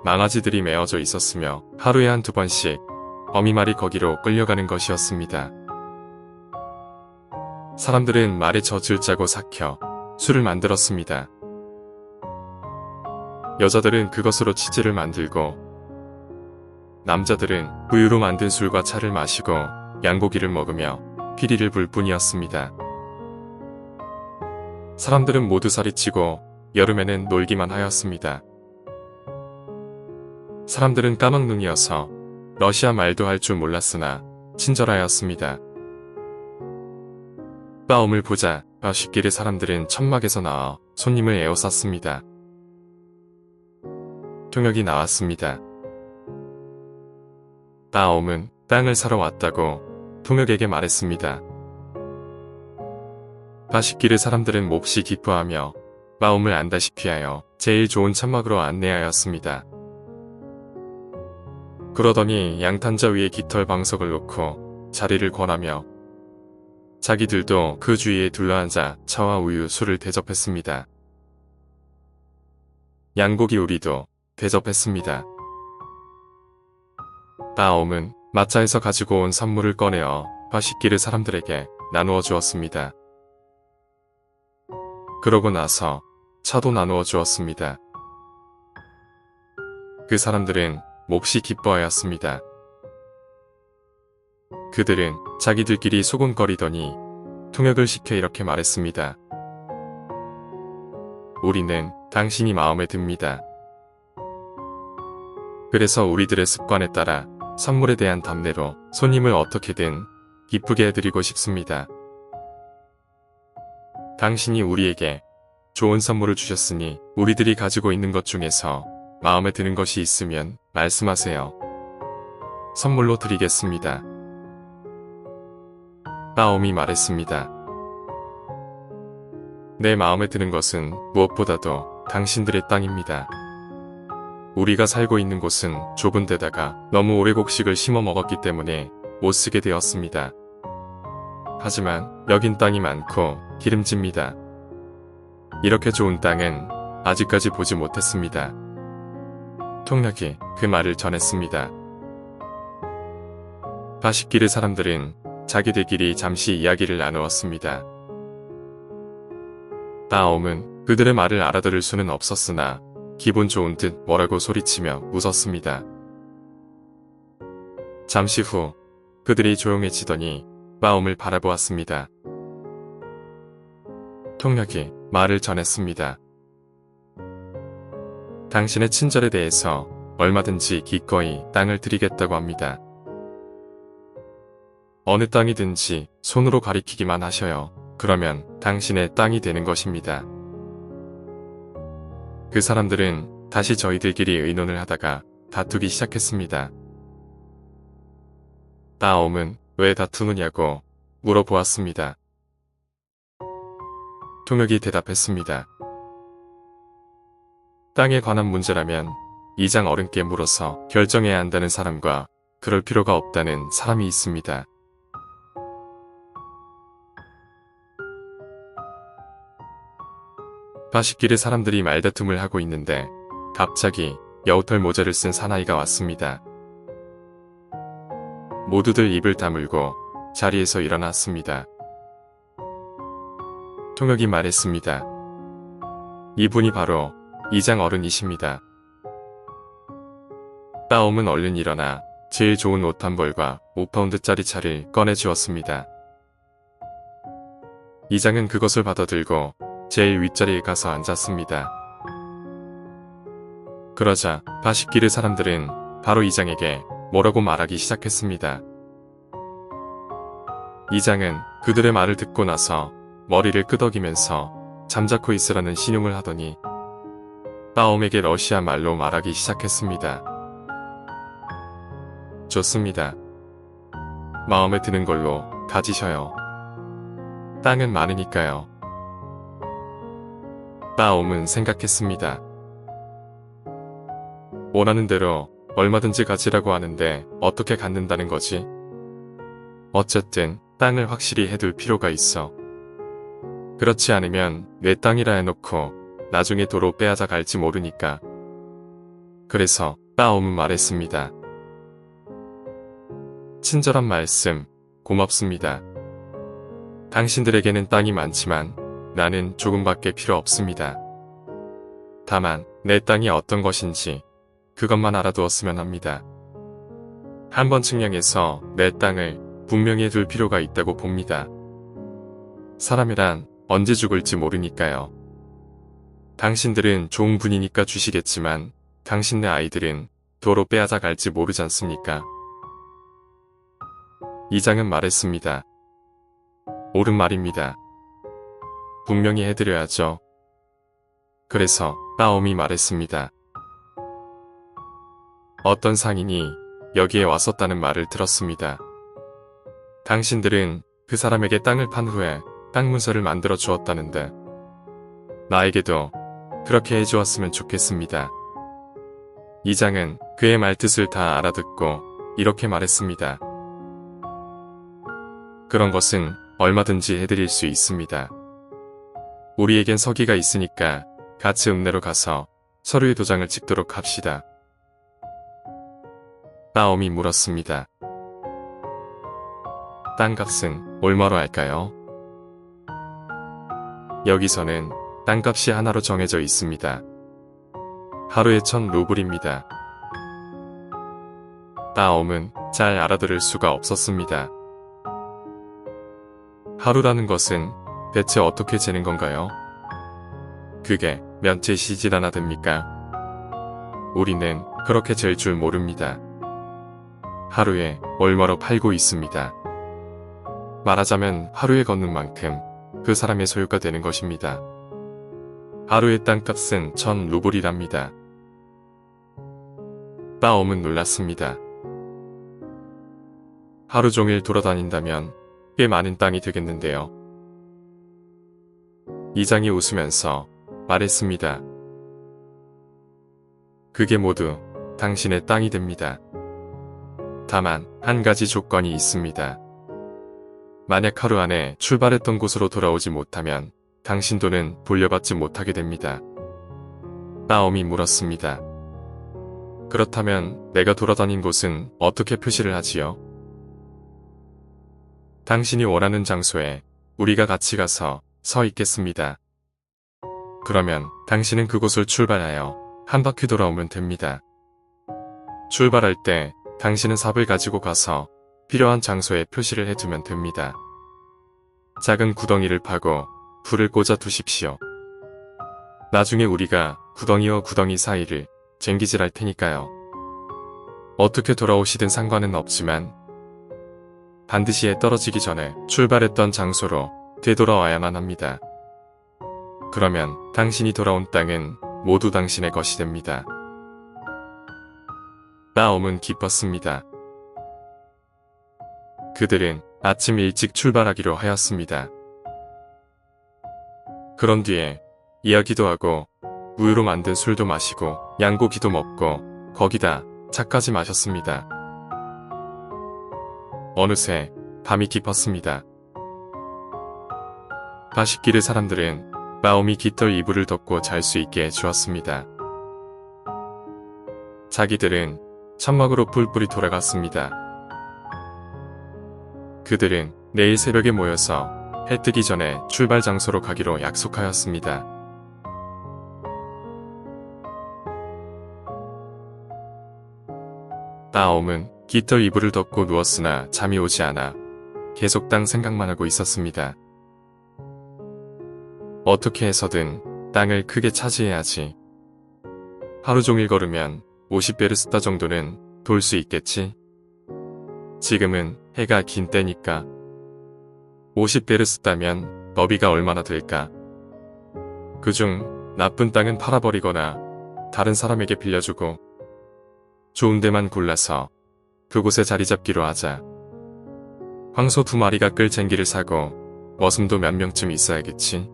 망아지들이 메어져 있었으며 하루에 한두 번씩 어미말이 거기로 끌려가는 것이었습니다. 사람들은 말의 젖을 짜고 삭혀 술을 만들었습니다. 여자들은 그것으로 치즈를 만들고 남자들은 우유로 만든 술과 차를 마시고 양고기를 먹으며 피리를 불 뿐이었습니다. 사람들은 모두 살이 찌고 여름에는 놀기만 하였습니다. 사람들은 까막눈이어서 러시아 말도 할 줄 몰랐으나 친절하였습니다. 빠옴을 보자 바시기르 사람들은 천막에서 나와 손님을 에워쌌습니다. 통역이 나왔습니다. 따옴은 땅을 사러 왔다고 통역에게 말했습니다. 바식기르 사람들은 몹시 기뻐하며 마음을 안다시피 하여 제일 좋은 천막으로 안내하였습니다. 그러더니 양탄자 위에 깃털 방석을 놓고 자리를 권하며 자기들도 그 주위에 둘러앉아 차와 우유, 술을 대접했습니다. 양고기 우리도 대접했습니다. 따옴은 마차에서 가지고 온 선물을 꺼내어 바식기르 사람들에게 나누어 주었습니다. 그러고 나서 차도 나누어 주었습니다. 그 사람들은 몹시 기뻐하였습니다. 그들은 자기들끼리 소곤거리더니 통역을 시켜 이렇게 말했습니다. 우리는 당신이 마음에 듭니다. 그래서 우리들의 습관에 따라 선물에 대한 답례로 손님을 어떻게든 기쁘게 해드리고 싶습니다. 당신이 우리에게 좋은 선물을 주셨으니 우리들이 가지고 있는 것 중에서 마음에 드는 것이 있으면 말씀하세요. 선물로 드리겠습니다. 따옴이 말했습니다. 내 마음에 드는 것은 무엇보다도 당신들의 땅입니다. 우리가 살고 있는 곳은 좁은 데다가 너무 오래 곡식을 심어 먹었기 때문에 못 쓰게 되었습니다. 하지만 여긴 땅이 많고 기름집니다. 이렇게 좋은 땅은 아직까지 보지 못했습니다. 통역이 그 말을 전했습니다. 바식기르 사람들은 자기들끼리 잠시 이야기를 나누었습니다. 따옴은 그들의 말을 알아들을 수는 없었으나 기분 좋은 듯 뭐라고 소리치며 웃었습니다. 잠시 후 그들이 조용해지더니 따옴을 바라보았습니다. 통역이 말을 전했습니다. 당신의 친절에 대해서 얼마든지 기꺼이 땅을 드리겠다고 합니다. 어느 땅이든지 손으로 가리키기만 하셔요. 그러면 당신의 땅이 되는 것입니다. 그 사람들은 다시 저희들끼리 의논을 하다가 다투기 시작했습니다. 따옴은 왜 다투느냐고 물어보았습니다. 통역이 대답했습니다. 땅에 관한 문제라면 이장 어른께 물어서 결정해야 한다는 사람과 그럴 필요가 없다는 사람이 있습니다. 바식기르 사람들이 말다툼을 하고 있는데 갑자기 여우털 모자를 쓴 사나이가 왔습니다. 모두들 입을 다물고 자리에서 일어났습니다. 통역이 말했습니다. 이분이 바로 이장 어른이십니다. 따옴은 얼른 일어나 제일 좋은 옷 한 벌과 5파운드짜리 차를 꺼내주었습니다. 이장은 그것을 받아들고 제일 윗자리에 가서 앉았습니다. 그러자 바식기르 사람들은 바로 이장에게 뭐라고 말하기 시작했습니다. 이장은 그들의 말을 듣고 나서 머리를 끄덕이면서 잠자코 있으라는 신용을 하더니 따옴에게 러시아 말로 말하기 시작했습니다. 좋습니다. 마음에 드는 걸로 가지셔요. 땅은 많으니까요. 따옴은 생각했습니다. 원하는 대로 얼마든지 가지라고 하는데 어떻게 갖는다는 거지? 어쨌든 땅을 확실히 해둘 필요가 있어. 그렇지 않으면 내 땅이라 해놓고 나중에 도로 빼앗아 갈지 모르니까. 그래서 따옴은 말했습니다. 친절한 말씀 고맙습니다. 당신들에게는 땅이 많지만 나는 조금밖에 필요 없습니다. 다만 내 땅이 어떤 것인지 그것만 알아두었으면 합니다. 한번 측량해서 내 땅을 분명히 해둘 필요가 있다고 봅니다. 사람이란 언제 죽을지 모르니까요. 당신들은 좋은 분이니까 주시겠지만 당신네 아이들은 도로 빼앗아 갈지 모르지 않습니까? 이장은 말했습니다. 옳은 말입니다. 분명히 해드려야죠. 그래서 따옴이 말했습니다. 어떤 상인이 여기에 왔었다는 말을 들었습니다. 당신들은 그 사람에게 땅을 판 후에 땅 문서를 만들어 주었다는데 나에게도 그렇게 해주었으면 좋겠습니다. 이장은 그의 말뜻을 다 알아듣고 이렇게 말했습니다. 그런 것은 얼마든지 해드릴 수 있습니다. 우리에겐 서기가 있으니까 같이 읍내로 가서 서류에 도장을 찍도록 합시다. 따옴이 물었습니다. 땅값은 얼마로 할까요? 여기서는 땅값이 하나로 정해져 있습니다. 하루에 1,000루블입니다. 따옴은 잘 알아들을 수가 없었습니다. 하루라는 것은 대체 어떻게 재는 건가요? 그게 면체 시질 하나 됩니까? 우리는 그렇게 잴 줄 모릅니다. 하루에 얼마로 팔고 있습니다. 말하자면 하루에 걷는 만큼 그 사람의 소유가 되는 것입니다. 하루의 땅값은 1,000루블이랍니다. 따옴은 놀랐습니다. 하루 종일 돌아다닌다면 꽤 많은 땅이 되겠는데요. 이장이 웃으면서 말했습니다. 그게 모두 당신의 땅이 됩니다. 다만 한 가지 조건이 있습니다. 만약 하루 안에 출발했던 곳으로 돌아오지 못하면 당신 돈은 돌려받지 못하게 됩니다. 따옴이 물었습니다. 그렇다면 내가 돌아다닌 곳은 어떻게 표시를 하지요? 당신이 원하는 장소에 우리가 같이 가서 서 있겠습니다. 그러면 당신은 그곳을 출발하여 한 바퀴 돌아오면 됩니다. 출발할 때 당신은 삽을 가지고 가서 필요한 장소에 표시를 해두면 됩니다. 작은 구덩이를 파고 불을 꽂아 두십시오. 나중에 우리가 구덩이와 구덩이 사이를 쟁기질할 테니까요. 어떻게 돌아오시든 상관은 없지만 반드시 해 떨어지기 전에 출발했던 장소로 되돌아와야만 합니다. 그러면 당신이 돌아온 땅은 모두 당신의 것이 됩니다. 따옴은 기뻤습니다. 그들은 아침 일찍 출발하기로 하였습니다. 그런 뒤에 이야기도 하고 우유로 만든 술도 마시고 양고기도 먹고 거기다 차까지 마셨습니다. 어느새 밤이 깊었습니다. 바식기르 사람들은 따옴이 깃털 이불을 덮고 잘 수 있게 해주었습니다. 자기들은 천막으로 뿔뿔이 돌아갔습니다. 그들은 내일 새벽에 모여서 해 뜨기 전에 출발 장소로 가기로 약속하였습니다. 따옴은 깃털 이불을 덮고 누웠으나 잠이 오지 않아 계속 땅 생각만 하고 있었습니다. 어떻게 해서든 땅을 크게 차지해야지. 하루 종일 걸으면 50베르스타 정도는 돌 수 있겠지? 지금은 해가 긴 때니까. 50베르스타면 너비가 얼마나 될까? 그중 나쁜 땅은 팔아버리거나 다른 사람에게 빌려주고 좋은 데만 골라서 그곳에 자리 잡기로 하자. 황소 2마리가 끌 쟁기를 사고 머슴도 몇 명쯤 있어야겠지.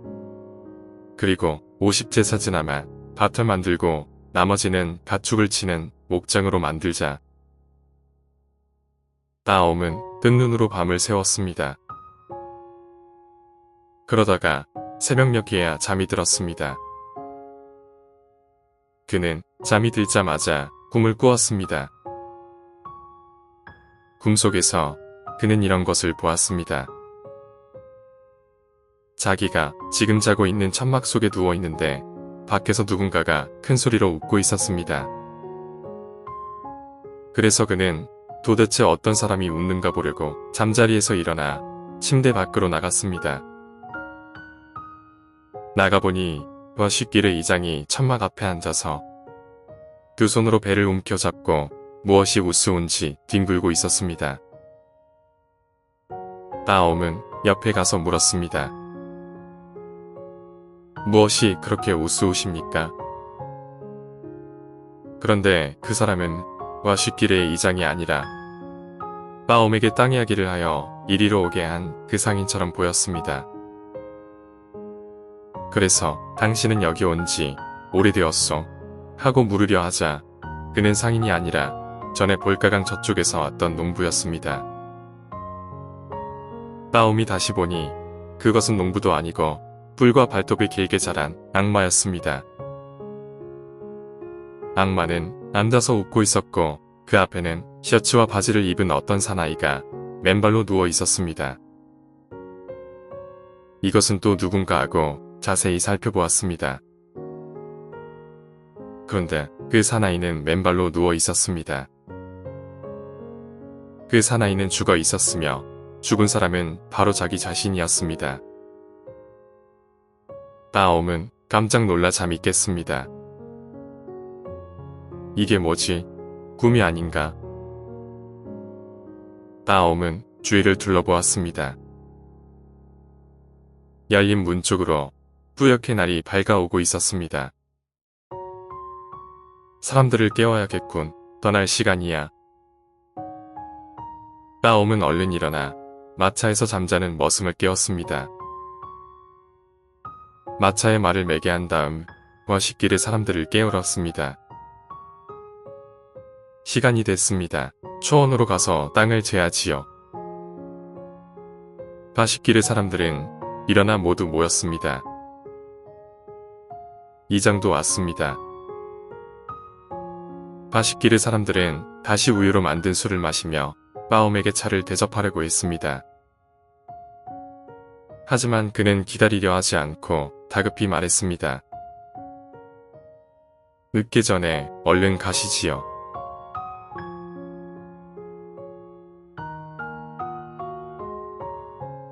그리고 50제사지나마 밭을 만들고 나머지는 가축을 치는 목장으로 만들자. 따옴은 뜬 눈으로 밤을 새웠습니다. 그러다가 새벽녘에야 잠이 들었습니다. 그는 잠이 들자마자 꿈을 꾸었습니다. 꿈속에서 그는 이런 것을 보았습니다. 자기가 지금 자고 있는 천막 속에 누워 있는데 밖에서 누군가가 큰 소리로 웃고 있었습니다. 그래서 그는 도대체 어떤 사람이 웃는가 보려고 잠자리에서 일어나 침대 밖으로 나갔습니다. 나가보니 바식기르 이장이 천막 앞에 앉아서 두 손으로 배를 움켜잡고 무엇이 우스운지 뒹굴고 있었습니다. 따옴은 옆에 가서 물었습니다. 무엇이 그렇게 우스우십니까? 그런데 그 사람은 와시길의 이장이 아니라 빠옴에게 땅 이야기를 하여 이리로 오게 한 그 상인처럼 보였습니다. 그래서 당신은 여기 온 지 오래되었소? 하고 물으려 하자 그는 상인이 아니라 전에 볼가강 저쪽에서 왔던 농부였습니다. 빠옴이 다시 보니 그것은 농부도 아니고 뿔과 발톱이 길게 자란 악마였습니다. 악마는 앉아서 웃고 있었고 그 앞에는 셔츠와 바지를 입은 어떤 사나이가 맨발로 누워 있었습니다. 이것은 또 누군가 하고 자세히 살펴보았습니다. 그런데 그 사나이는 맨발로 누워 있었습니다. 그 사나이는 죽어 있었으며 죽은 사람은 바로 자기 자신이었습니다. 빠옴은 깜짝 놀라 잠이 깼습니다. 이게 뭐지? 꿈이 아닌가? 빠옴은 주위를 둘러보았습니다. 열린 문 쪽으로 뿌옇게 날이 밝아오고 있었습니다. 사람들을 깨워야겠군. 떠날 시간이야. 빠옴은 얼른 일어나 마차에서 잠자는 머슴을 깨웠습니다. 마차에 말을 매게 한 다음 와시길의 사람들을 깨울었습니다. 시간이 됐습니다. 초원으로 가서 땅을 재야지요. 와시길의 사람들은 일어나 모두 모였습니다. 이장도 왔습니다. 와시길의 사람들은 다시 우유로 만든 술을 마시며 빠옴에게 차를 대접하려고 했습니다. 하지만 그는 기다리려 하지 않고 다급히 말했습니다. 늦기 전에 얼른 가시지요.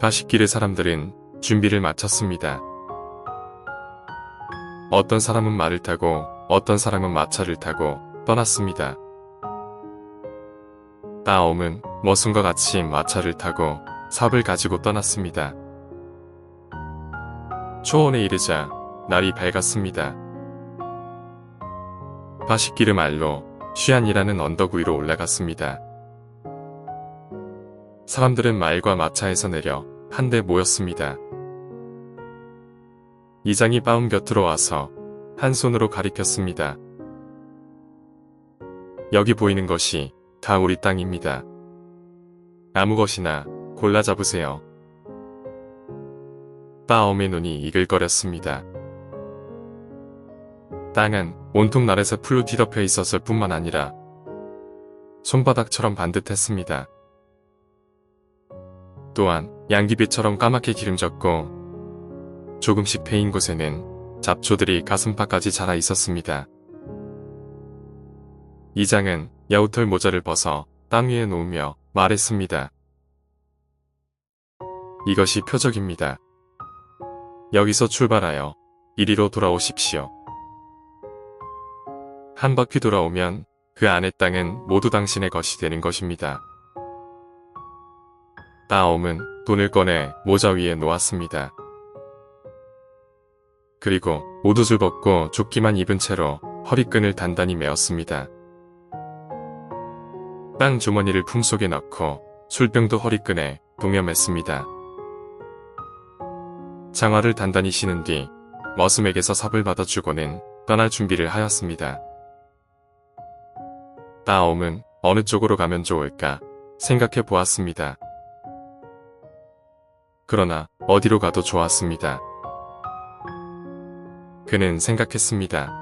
와시길의 사람들은 준비를 마쳤습니다. 어떤 사람은 말을 타고 어떤 사람은 마차를 타고 떠났습니다. 빠옴은 머슴과 같이 마차를 타고 삽을 가지고 떠났습니다. 초원에 이르자 날이 밝았습니다. 와시길의 말로 쉬안이라는 언덕 위로 올라갔습니다. 사람들은 말과 마차에서 내려 한데 모였습니다. 이장이 빠움 곁으로 와서 한 손으로 가리켰습니다. 여기 보이는 것이 다 우리 땅입니다. 아무 것이나 골라 잡으세요. 빠옴의 눈이 이글거렸습니다. 땅은 온통 날에서 풀로 뒤덮여 있었을 뿐만 아니라 손바닥처럼 반듯했습니다. 또한 양귀비처럼 까맣게 기름졌고 조금씩 패인 곳에는 잡초들이 가슴팍까지 자라 있었습니다. 이장은 야우털 모자를 벗어 땅 위에 놓으며 말했습니다. 이것이 표적입니다. 여기서 출발하여 이리로 돌아오십시오. 한 바퀴 돌아오면 그 안의 땅은 모두 당신의 것이 되는 것입니다. 빠옴은 돈을 꺼내 모자 위에 놓았습니다. 그리고 옷옷을 벗고 조끼만 입은 채로 허리끈을 단단히 메었습니다. 빵 주머니를 품속에 넣고 술병도 허리끈에 동여맸습니다. 장화를 단단히 신은 뒤 머슴에게서 삽을 받아주고는 떠날 준비를 하였습니다. 빠옴은 어느 쪽으로 가면 좋을까 생각해 보았습니다. 그러나 어디로 가도 좋았습니다. 그는 생각했습니다.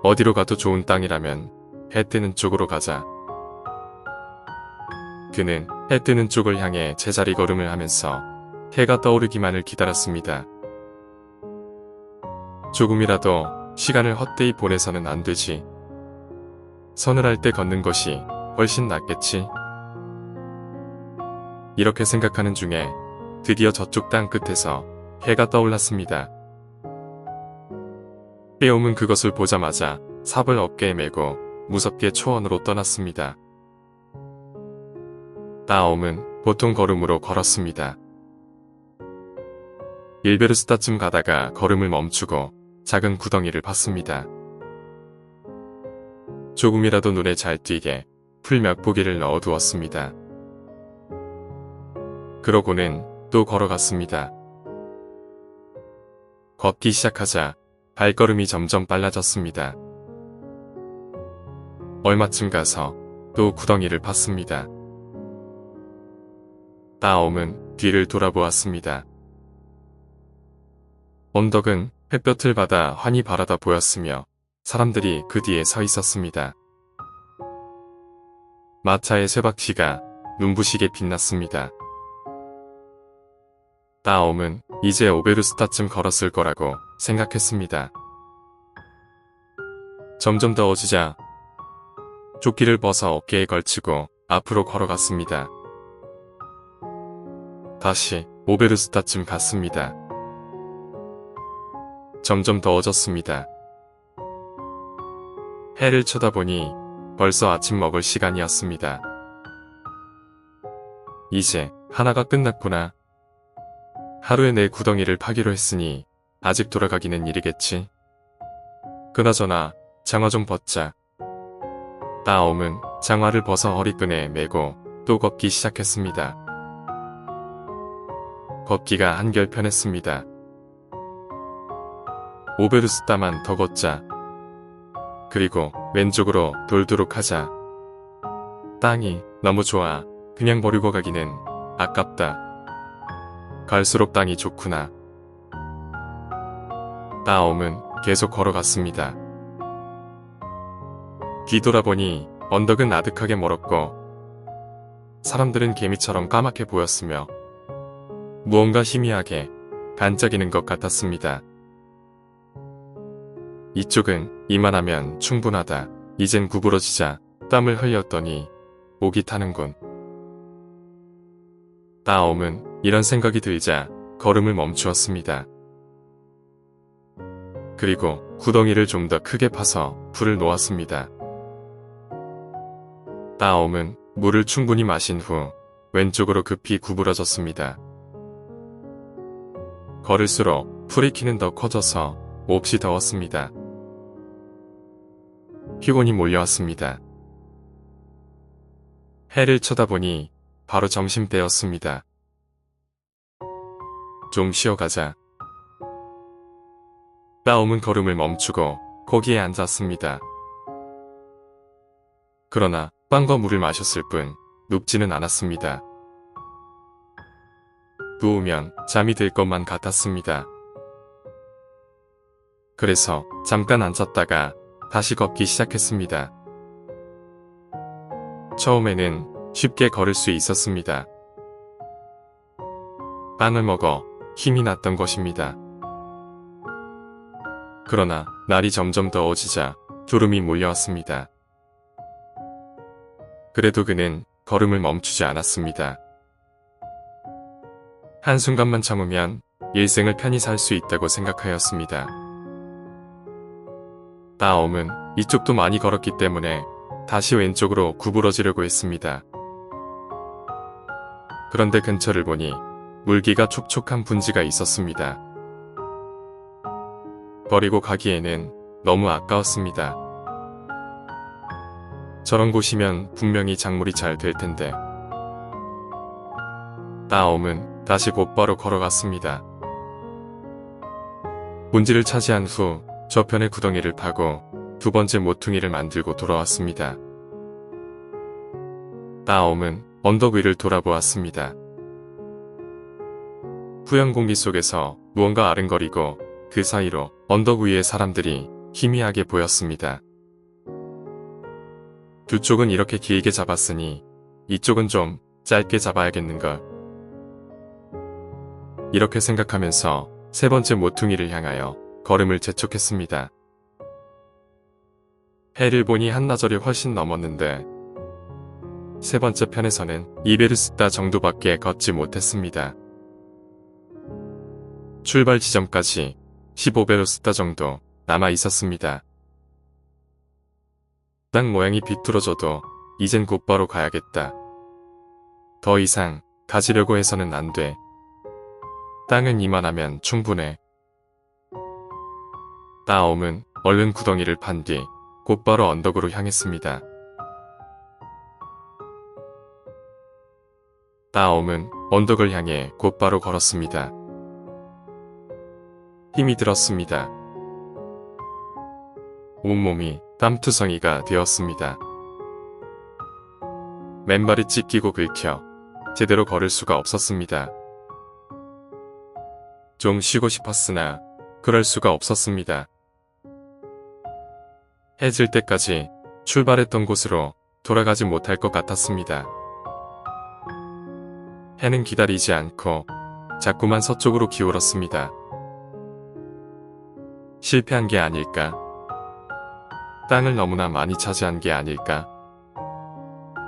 어디로 가도 좋은 땅이라면 해 뜨는 쪽으로 가자. 그는 해 뜨는 쪽을 향해 제자리 걸음을 하면서 해가 떠오르기만을 기다렸습니다. 조금이라도 시간을 헛되이 보내서는 안 되지. 서늘할 때 걷는 것이 훨씬 낫겠지. 이렇게 생각하는 중에 드디어 저쪽 땅 끝에서 해가 떠올랐습니다. 빠옴은 그것을 보자마자 삽을 어깨에 메고 무섭게 초원으로 떠났습니다. 빠옴은 보통 걸음으로 걸었습니다. 일베르스타쯤 가다가 걸음을 멈추고 작은 구덩이를 봤습니다. 조금이라도 눈에 잘 띄게 풀 몇 포기를 넣어두었습니다. 그러고는 또 걸어갔습니다. 걷기 시작하자 발걸음이 점점 빨라졌습니다. 얼마쯤 가서 또 구덩이를 봤습니다. 다음은 뒤를 돌아보았습니다. 언덕은 햇볕을 받아 환히 바라다 보였으며 사람들이 그 뒤에 서 있었습니다. 마차의 쇠바퀴가 눈부시게 빛났습니다. 다음은 이제 오베르스타쯤 걸었을 거라고 생각했습니다. 점점 더워지자 조끼를 벗어 어깨에 걸치고 앞으로 걸어갔습니다. 다시 오베르스타쯤 갔습니다. 점점 더워졌습니다. 해를 쳐다보니 벌써 아침 먹을 시간이었습니다. 이제 하나가 끝났구나. 하루에 내 구덩이를 파기로 했으니 아직 돌아가기는 이르겠지. 그나저나 장화 좀 벗자. 다음은 장화를 벗어 허리끈에 메고 또 걷기 시작했습니다. 걷기가 한결 편했습니다. 오베르스타만 더 걷자. 그리고 왼쪽으로 돌도록 하자. 땅이 너무 좋아. 그냥 버리고 가기는 아깝다. 갈수록 땅이 좋구나. 다음은 계속 걸어갔습니다. 뒤돌아보니 언덕은 아득하게 멀었고 사람들은 개미처럼 까맣게 보였으며 무언가 희미하게 반짝이는 것 같았습니다. 이쪽은 이만하면 충분하다. 이젠 구부러지자 땀을 흘렸더니 목이 타는군. 다음은 이런 생각이 들자 걸음을 멈추었습니다. 그리고 구덩이를 좀 더 크게 파서 불을 놓았습니다. 다음은 물을 충분히 마신 후 왼쪽으로 급히 구부러졌습니다. 걸을수록 풀의 키는 더 커져서 몹시 더웠습니다. 피곤이 몰려왔습니다. 해를 쳐다보니 바로 점심때였습니다. 좀 쉬어가자. 다음은 걸음을 멈추고 거기에 앉았습니다. 그러나 빵과 물을 마셨을 뿐 눕지는 않았습니다. 누우면 잠이 들 것만 같았습니다. 그래서 잠깐 앉았다가 다시 걷기 시작했습니다. 처음에는 쉽게 걸을 수 있었습니다. 빵을 먹어 힘이 났던 것입니다. 그러나 날이 점점 더워지자 졸음이 몰려왔습니다. 그래도 그는 걸음을 멈추지 않았습니다. 한순간만 참으면 일생을 편히 살 수 있다고 생각하였습니다. 다음은 이쪽도 많이 걸었기 때문에 다시 왼쪽으로 구부러지려고 했습니다. 그런데 근처를 보니 물기가 촉촉한 분지가 있었습니다. 버리고 가기에는 너무 아까웠습니다. 저런 곳이면 분명히 작물이 잘 될 텐데. 다음은 다시 곧바로 걸어갔습니다. 분지를 차지한 후 저편의 구덩이를 파고 두 번째 모퉁이를 만들고 돌아왔습니다. 다음은 언덕 위를 돌아보았습니다. 후연 공기 속에서 무언가 아른거리고 그 사이로 언덕 위의 사람들이 희미하게 보였습니다. 두 쪽은 이렇게 길게 잡았으니 이쪽은 좀 짧게 잡아야겠는걸. 이렇게 생각하면서 세 번째 모퉁이를 향하여 걸음을 재촉했습니다. 해를 보니 한나절이 훨씬 넘었는데 세 번째 편에서는 이베르스타 정도밖에 걷지 못했습니다. 출발 지점까지 15베르스타 정도 남아 있었습니다. 땅 모양이 비뚤어져도 이젠 곧바로 가야겠다. 더 이상 가지려고 해서는 안 돼. 땅은 이만하면 충분해. 따옴은 얼른 구덩이를 판 뒤 곧바로 언덕으로 향했습니다. 따옴은 언덕을 향해 곧바로 걸었습니다. 힘이 들었습니다. 온몸이 땀투성이가 되었습니다. 맨발이 찢기고 긁혀 제대로 걸을 수가 없었습니다. 좀 쉬고 싶었으나 그럴 수가 없었습니다. 해질 때까지 출발했던 곳으로 돌아가지 못할 것 같았습니다. 해는 기다리지 않고 자꾸만 서쪽으로 기울었습니다. 실패한 게 아닐까? 땅을 너무나 많이 차지한 게 아닐까?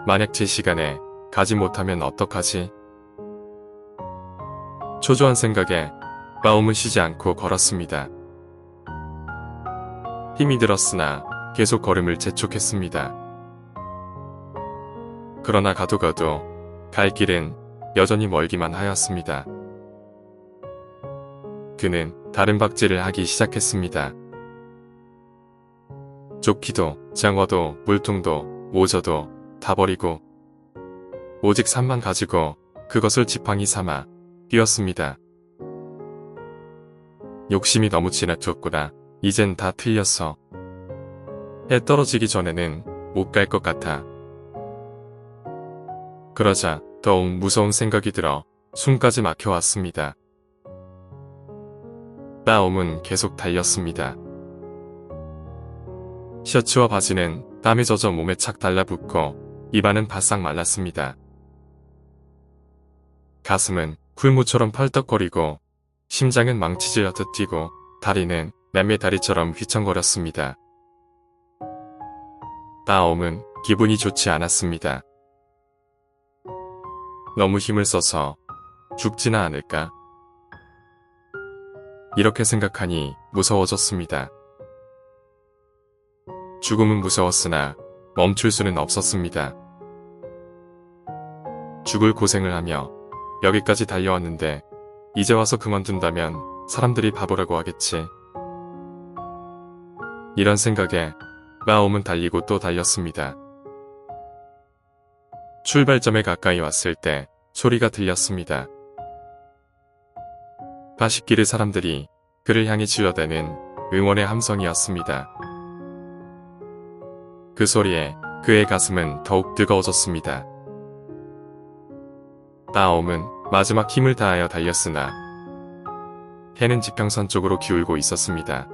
만약 제 시간에 가지 못하면 어떡하지? 초조한 생각에 마음은 쉬지 않고 걸었습니다. 힘이 들었으나 계속 걸음을 재촉했습니다. 그러나 가도 갈 길은 여전히 멀기만 하였습니다. 그는 다른 박질을 하기 시작했습니다. 조끼도, 장어도, 물통도, 모저도 다 버리고 오직 산만 가지고 그것을 지팡이 삼아 뛰었습니다. 욕심이 너무 지나쳤구나. 이젠 다 틀렸어. 해 떨어지기 전에는 못 갈 것 같아. 그러자 더욱 무서운 생각이 들어 숨까지 막혀왔습니다. 따옴은 계속 달렸습니다. 셔츠와 바지는 땀에 젖어 몸에 착 달라붙고 입안은 바싹 말랐습니다. 가슴은 풀무처럼 펄떡거리고 심장은 망치질하듯 뛰고 다리는 매매다리처럼 휘청거렸습니다. 따옴은 기분이 좋지 않았습니다. 너무 힘을 써서 죽지나 않을까? 이렇게 생각하니 무서워졌습니다. 죽음은 무서웠으나 멈출 수는 없었습니다. 죽을 고생을 하며 여기까지 달려왔는데 이제 와서 그만둔다면 사람들이 바보라고 하겠지. 이런 생각에 따옴은 달리고 또 달렸습니다. 출발점에 가까이 왔을 때 소리가 들렸습니다. 바식길의 사람들이 그를 향해 질러대는 응원의 함성이었습니다. 그 소리에 그의 가슴은 더욱 뜨거워졌습니다. 따옴은 마지막 힘을 다하여 달렸으나 해는 지평선 쪽으로 기울고 있었습니다.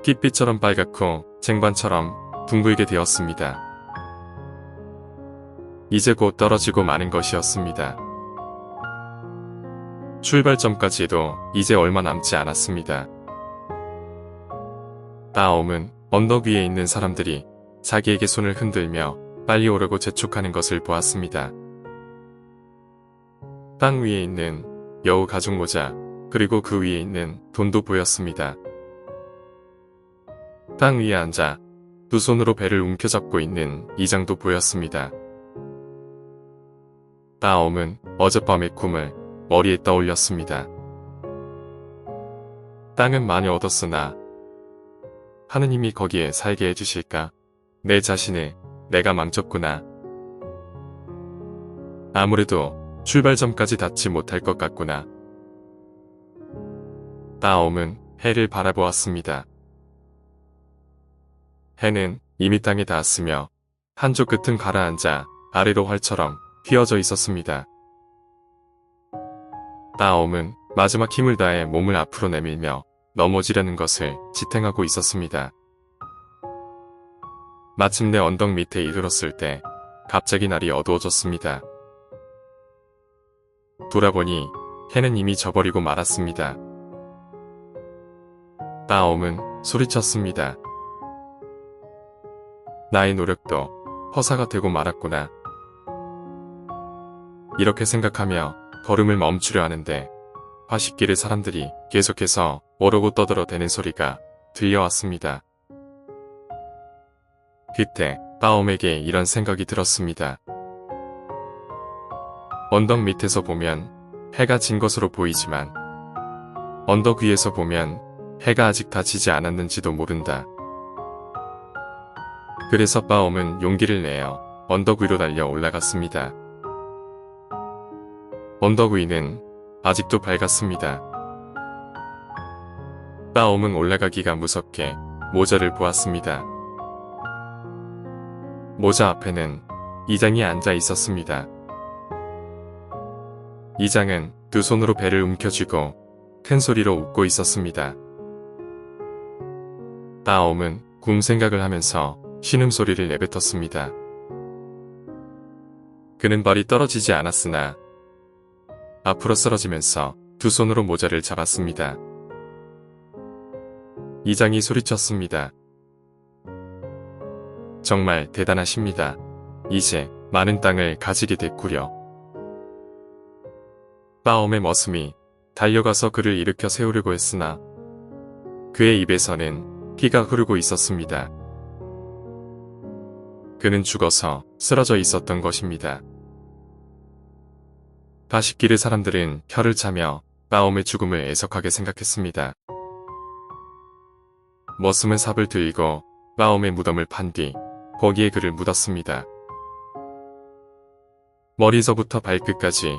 핏빛처럼 빨갛고 쟁반처럼 둥글게 되었습니다. 이제 곧 떨어지고 마는 것이었습니다. 출발점까지도 이제 얼마 남지 않았습니다. 따옴은 언덕 위에 있는 사람들이 자기에게 손을 흔들며 빨리 오르고 재촉하는 것을 보았습니다. 땅 위에 있는 여우 가죽 모자 그리고 그 위에 있는 돈도 보였습니다. 땅 위에 앉아 두 손으로 배를 움켜잡고 있는 이장도 보였습니다. 따옴은 어젯밤의 꿈을 머리에 떠올렸습니다. 땅은 많이 얻었으나 하느님이 거기에 살게 해주실까? 내 자신을 내가 망쳤구나. 아무래도 출발점까지 닿지 못할 것 같구나. 따옴은 해를 바라보았습니다. 해는 이미 땅에 닿았으며 한쪽 끝은 가라앉아 아래로 활처럼 휘어져 있었습니다. 따옴은 마지막 힘을 다해 몸을 앞으로 내밀며 넘어지려는 것을 지탱하고 있었습니다. 마침내 언덕 밑에 이르렀을 때 갑자기 날이 어두워졌습니다. 돌아보니 해는 이미 져버리고 말았습니다. 따옴은 소리쳤습니다. 나의 노력도 허사가 되고 말았구나. 이렇게 생각하며 걸음을 멈추려 하는데 화식길의 사람들이 계속해서 오르고 떠들어대는 소리가 들려왔습니다. 그때 따옴에게 이런 생각이 들었습니다. 언덕 밑에서 보면 해가 진 것으로 보이지만 언덕 위에서 보면 해가 아직 다 지지 않았는지도 모른다. 그래서 빠옴은 용기를 내어 언덕 위로 달려 올라갔습니다. 언덕 위는 아직도 밝았습니다. 빠옴은 올라가기가 무섭게 모자를 보았습니다. 모자 앞에는 이장이 앉아 있었습니다. 이장은 두 손으로 배를 움켜쥐고 큰 소리로 웃고 있었습니다. 빠옴은 굼 생각을 하면서 신음소리를 내뱉었습니다. 그는 발이 떨어지지 않았으나 앞으로 쓰러지면서 두 손으로 모자를 잡았습니다. 이장이 소리쳤습니다. 정말 대단하십니다. 이제 많은 땅을 가지게 됐구려. 빠옴의 머슴이 달려가서 그를 일으켜 세우려고 했으나 그의 입에서는 피가 흐르고 있었습니다. 그는 죽어서 쓰러져 있었던 것입니다. 바식기르 사람들은 혀를 차며 빠옴의 죽음을 애석하게 생각했습니다. 머슴은 삽을 들고 빠옴의 무덤을 판 뒤 거기에 그를 묻었습니다. 머리서부터 발끝까지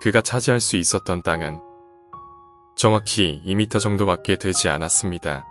그가 차지할 수 있었던 땅은 정확히 2m 정도밖에 되지 않았습니다.